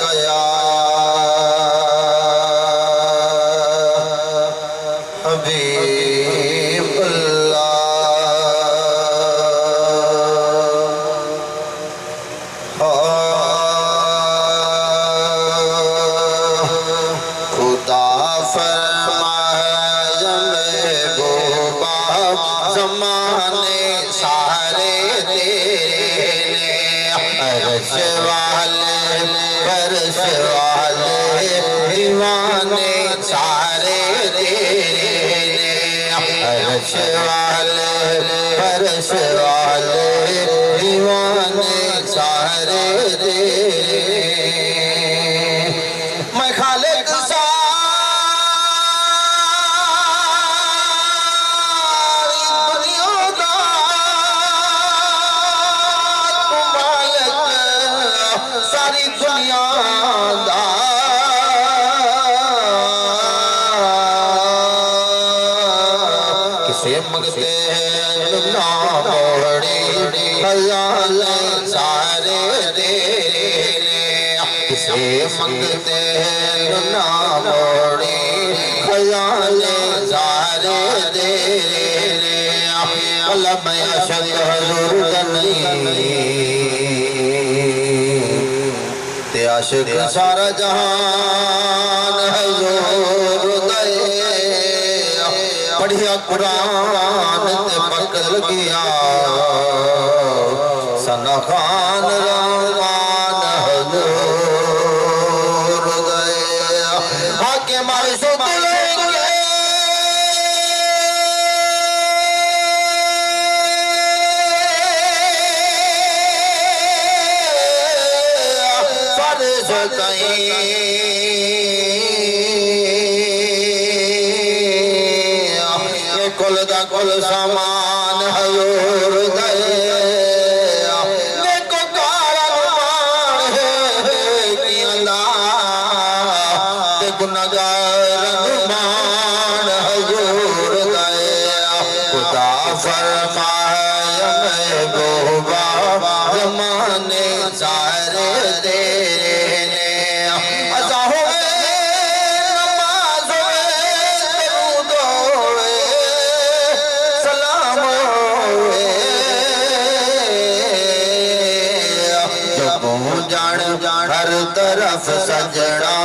कया हबीबुल्लाह खुदा फरमाया महबूबा ज़माने सारे तेरे अर्श वाले फर्श वाले दीवाने सारे तेरे अर्श वाले फर्श वाले दीवाने सारे तेरे मैं खालिक सारी दुनिया दा तू मालिक सारी दुनिया दा किसे मंगते हैं ना मोड़ी खजाने सारे तेरे किसे मंगते हैं ना मोड़ी खजाने सारे तेरे कलम अशद हजूर का नहीं ते आशिक सारा जहान हजूर दे पढ़िया कुरान ते पकड़ गया सना खान रहमान हजूर गया आके मारे सो लेंगे फर्ज कहीं कुल दा कुल सामान हजूर दया देखो कारमान है किंदा ते गुनहगार मान हजूर दया खुदा फरमाया महबूबा ज़माने सारे तेरे अज़ा होवे नमाज होवे दरूद होवे सलाम होवे जब जान हर तरफ सजना